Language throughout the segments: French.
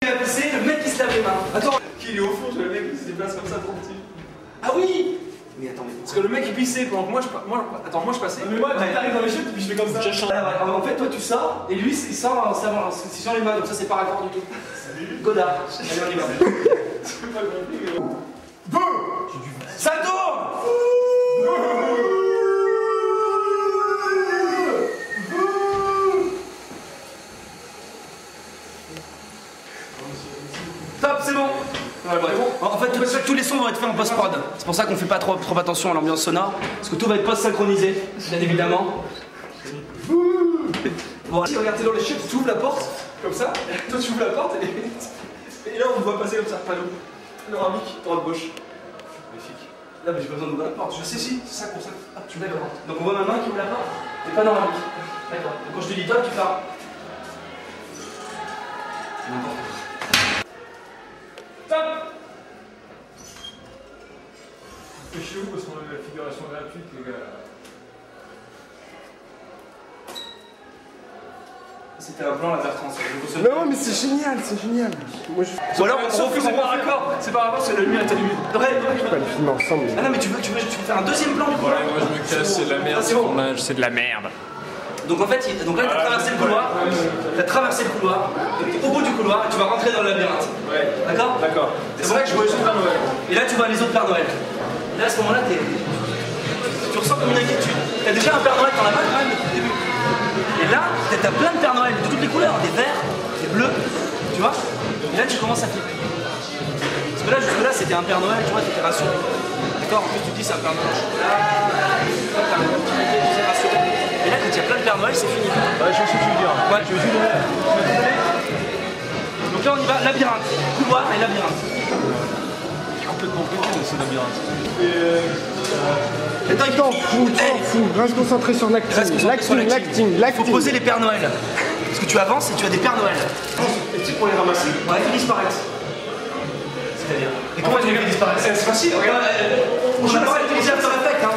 Il a pissé, le mec il se lave les mains. Attends, il est au fond, le mec il se déplace comme ça tranquille. Ah oui. Mais attends, mais parce que le mec il pissait pendant que moi je passais. Mais moi, tu arrives dans les chutes et puis je fais comme ça. En fait, toi tu sors et lui il sort sur les mains, donc ça c'est pas raccord du tout. Salut. Godard. Allez, on y va. C'est pas compliqué. Ça tourne. Top, c'est bon. Ouais, ouais. En fait, tous les sons vont être faits en post-prod. C'est pour ça qu'on fait pas trop attention à l'ambiance sonore. Parce que tout va être post-synchronisé, bien évidemment. Bon, si regarde, t'es dans les chutes, tu ouvres la porte, comme ça. Toi, tu ouvres la porte et là, on te voit passer comme ça. Panneau. Panoramique, droite-gauche. Magnifique. Là, mais j'ai pas besoin d'ouvrir la porte. Je sais, si, c'est ça qu'on fait. Ah, tu d'accord. Donc, on voit ma main qui ouvre la porte. Et panoramique. D'accord. Donc, quand je te dis top, tu pars. N'importe quoi. Top. C'est chez vous parce qu'on a la figuration gratuite, les gars. C'était un plan la Bertrand, ça. Non, mais c'est génial, c'est génial. Moi, je... Ou alors, sauf que c'est pas raccord, c'est la lumière est allumée. Ouais, Je peux pas les filmer ensemble. Ah non, mais tu veux faire un deuxième plan du coup. Ouais, moi je me casse, c'est de la merde. C'est bon. C'est de la merde. Donc en fait, donc là, tu as traversé le couloir. Tu as traversé le couloir. Au bout du couloir, tu vas rentrer dans le labyrinthe. Ouais. D'accord. D'accord. C'est vrai que je vois les autres Pères Noël. Et là, tu vois les autres Pères Noël. Et là, à ce moment-là, tu ressens comme une inquiétude. Tu as déjà un Père Noël dans la main quand même depuis le début. Et là, tu as plein de Pères Noël de toutes les couleurs, des verts, des bleus, tu vois. Et là, tu commences à flipper. Parce que là, jusque-là, c'était un Père Noël, tu vois, tu étais rassuré. D'accord. En plus, tu te dis, c'est un Père Noël au chocolat. Là, t'as un petit bouquet, tu sais, rassuré. Et là, quand il y a plein de Père Noël, c'est fini. Ouais, je sais ce que tu veux dire. Ouais, je veux juste. Donc là, on y va, labyrinthe. Couloir et labyrinthe. C'est complètement pété ce labyrinthe. T'en fous, reste concentré sur l'acting. Faut poser les Pères Noël. Parce que tu avances et tu as des Pères Noël. Et tu sais pour les ramasser. Ouais, ils disparaissent. C'est-à-dire. Et comment tu les fais disparaître? C'est facile, regarde. On n'a pas utilisé After Effects, hein.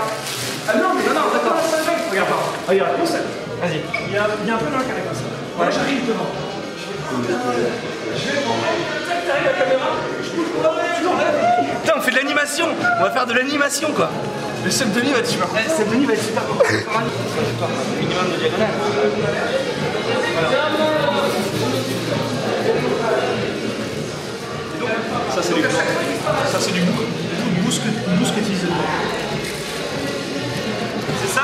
Ah non, mais non, d'accord. Regarde pas. Regarde, comme ça. Vas-y. Il y a un peu dans le carré comme ça. Ouais, j'arrive devant. Je vais prendre. T'arrives la caméra. Je bouge pour tu l'enlèves. Putain, on fait de l'animation. On va faire de l'animation, quoi. Le Seb Denis va être super. Seb Denis va être super content. Minimum de diagonale. Ça c'est du blanc. Ça c'est du mousse que tu utilises. C'est ça?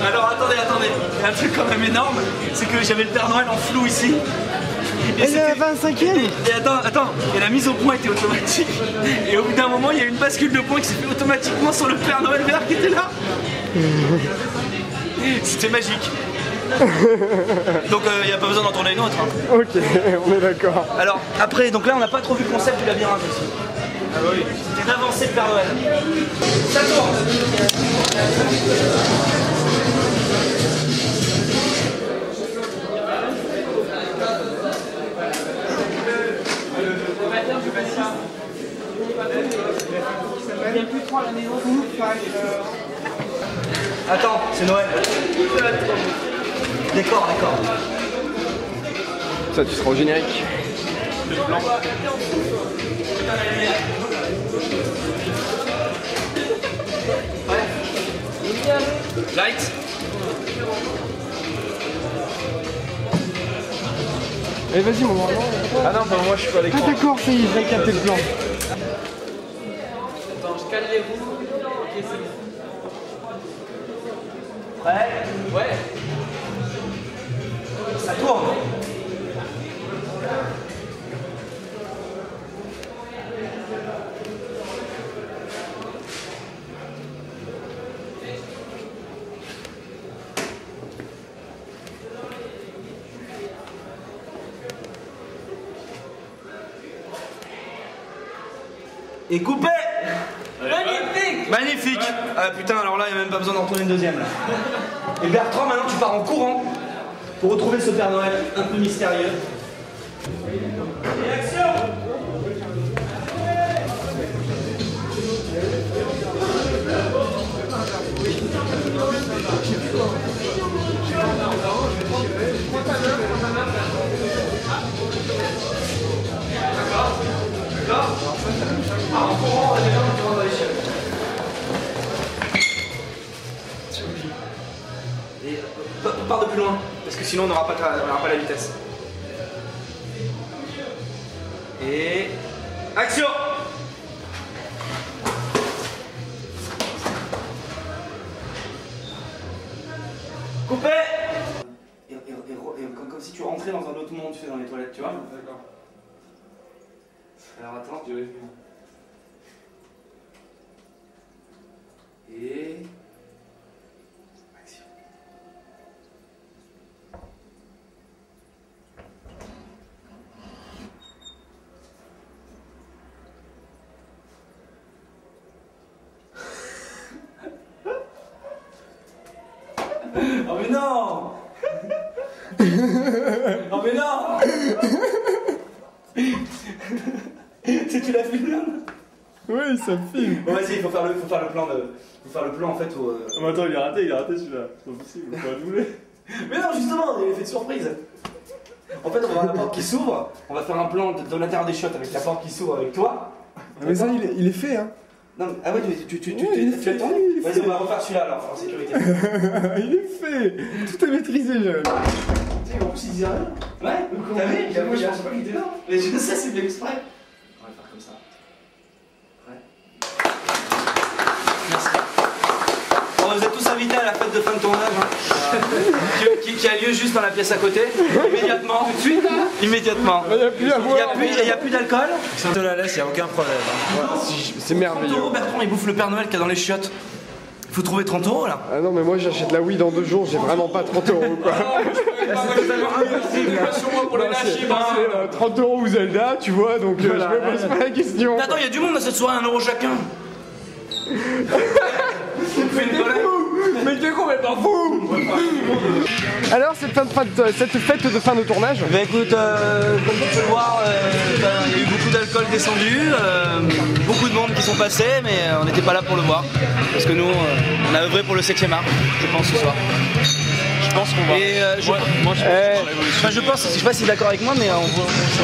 Alors attendez, il y a un truc quand même énorme, c'est que j'avais le Père Noël en flou ici. Et il y a 25e. Et attends, et la mise au point était automatique. Et au bout d'un moment, il y a une bascule de point qui s'est fait automatiquement sur le Père Noël vert qui était là. C'était magique. Donc il n'y a pas besoin d'en tourner une autre. Hein. Ok, on est d'accord. Alors après, donc là on n'a pas trop vu le concept du labyrinthe aussi. Ah bah oui. C'était d'avancer le Père Noël. Ça tourne. Attends, c'est Noël. Décor. Ça, tu seras au générique. Light. Allez, vas-y, mon grand. Ah non, bah, moi je suis pas à Ah, l'écran. d'accord, ça y est, j'ai capté le plan. Attends, je cale les roues. Ok, c'est bon. Prêt? Ouais. Ça tourne. Et coupé. Magnifique. Magnifique. Ah putain, alors là, il n'y a même pas besoin d'en retourner une deuxième là. Et Bertrand, maintenant tu pars en courant pour retrouver ce Père Noël un peu mystérieux. Et action. En courant, les gens qui rentrent dans les chiottes. Et pars de plus loin, parce que sinon on n'aura pas la vitesse. Et action. Coupé. Et comme si tu rentrais dans un autre monde, tu fais dans les toilettes, tu vois. D'accord. Alors attends. Et action. Oh mais non. Oh mais non. Tu l'as filmé? Oui, ça me filme. Bon vas-y, il faut faire le plan en fait au... Mais attends, il est raté celui-là. C'est pas possible, il faut pas doubler. Mais non, justement, il y a l'effet de surprise. En fait, on va avoir la porte qui s'ouvre, on va faire un plan de l'intérieur des shots avec la porte qui s'ouvre avec toi. Mais ça, il est fait, hein. Non, mais, ah ouais, tu as tourné. Vas-y, on va refaire celui-là alors, en sécurité. Il est fait. Tout est maîtrisé, je. Tu sais qu'en plus, il disait rien. Ouais, t'as vu? Je pensais pas qu'il était là. Mais je sais, c'est bien exprès. On va le faire comme ça. Prêt? Merci. Bon, vous êtes tous invités à la fête de fin de tournage, hein, qui a lieu juste dans la pièce à côté, immédiatement. Tout de suite, immédiatement. Il n'y a plus à boire. Il n'y a plus d'alcool. Si on te la laisse, il n'y a aucun problème. C'est 30 merveilleux. €, Bertrand, il bouffe le Père Noël qu'il y a dans les chiottes. Il faut trouver 30 € là. Ah non, mais moi j'achète la Wii dans 2 jours, j'ai vraiment pas 30 € quoi. C'est totalement impossible. Moi pour les lâcher, C'est 30 € ou Zelda, tu vois, donc je me pose pas la question. Attends, il y a du monde à cette soirée, 1 € chacun. Mais t'es complètement fou. Alors, cette fête de fin de tournage. Bah écoute, comme tu peux le voir, il y a eu beaucoup d'alcool descendu, beaucoup de monde qui sont passés, mais on n'était pas là pour le voir. Parce que nous, on a œuvré pour le 7e art, je pense, ce soir. Je pense qu'on va. Et je pense, je sais pas si tu es d'accord avec moi, mais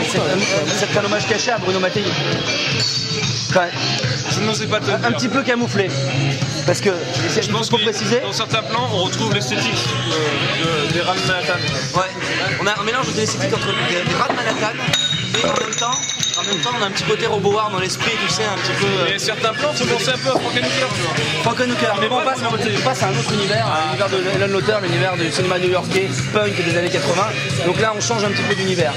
c'est un hommage caché à Bruno Mattei. Enfin, Je n'osais pas te le un dire. petit peu camouflé. Parce que, Je pense pour que préciser, dans certains plans, on retrouve l'esthétique des rats de Manhattan. ouais, on a un mélange de l'esthétique entre des rats de Manhattan et en même temps, on a un petit côté RoboWar dans l'esprit, tu sais, un petit peu. Et certains plans font penser un peu à Frankenhooker, tu vois. Frankenhooker, mais bon, on passe à un autre univers, l'univers de Alan Lauter, l'univers du cinéma new-yorkais, punk des années 80. Donc là, on change un petit peu d'univers.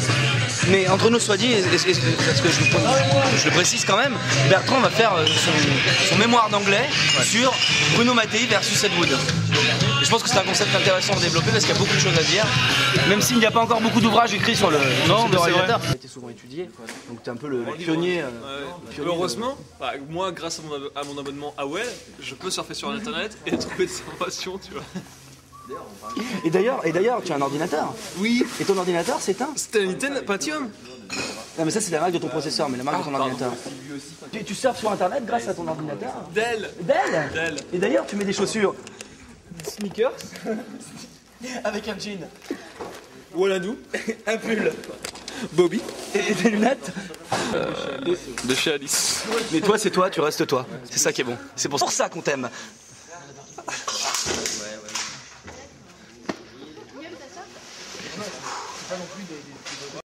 Mais entre nous soit dit, parce que je le précise quand même, Bertrand va faire son mémoire d'anglais sur Bruno Mattei versus Ed Wood. Et je pense que c'est un concept intéressant à développer parce qu'il y a beaucoup de choses à dire, même s'il n'y a pas encore beaucoup d'ouvrages écrits sur le réalisateur. Il a été souvent étudié, donc tu es un peu le pionnier. Heureusement, moi, grâce à mon abonnement AOL, je peux surfer sur internet et trouver des informations, tu vois. Et d'ailleurs, tu as un ordinateur. Oui. Et ton ordinateur, c'est un. C'était un Nintendo Pentium. Non, mais ça, c'est la marque de ton processeur, mais la marque de ton ordinateur. Tu surfes sur internet grâce à ton ordinateur. Dell. Dell. Et d'ailleurs, tu mets des chaussures. Sneakers. Avec un jean. Waladou. Un pull. Bobby. Et des lunettes. De chez Alice. Mais toi, c'est toi, tu restes toi. C'est ça qui est bon. C'est pour ça qu'on t'aime.